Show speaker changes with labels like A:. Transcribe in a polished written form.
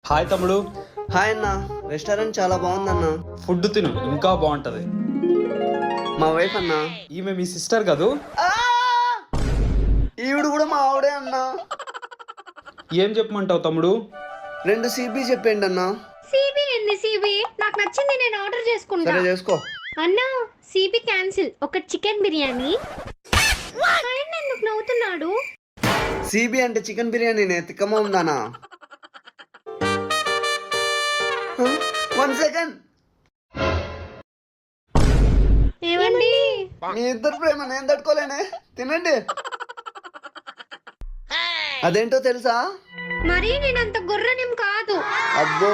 A: Hi తమ్ముడు.
B: Hi అన్న, restaurant చాలా బాగుందన్న.
A: ఫుడ్ తిను, ఇంకా బాగుంటది.
B: మా వైఫ్ అన్న.
A: ఈమె మీ సిస్టర్ కదూ?
B: ఈవిడు కూడా మా ఆవిడే అన్న.
A: ఏం చెప్పమంటావు తమ్ముడు?
B: 2 CB చెప్పండి అన్న.
C: సిబి ఏంది సిబి? నాకు నచ్చింది నేను ఆర్డర్ చేసుకుంటా.
B: సరే చేసుకో.
C: అన్న సిబి క్యాన్సిల్. ఒక చికెన్ బిర్యానీ. ఆయన ఎందుకు నవ్వుతున్నాడు?
B: CB అంటే చికెన్ బిర్యానీ తిక్కమా ఉందానా? 1 సెకండ్.
C: ఏమండి?
B: మీ ఇద్దరు ప్రేమ నేను తట్టుకోలేనే. తినండి. అదేంటో తెలుసా?
C: మరి నేనంత గుర్రనేం కాదు.
B: అబ్బో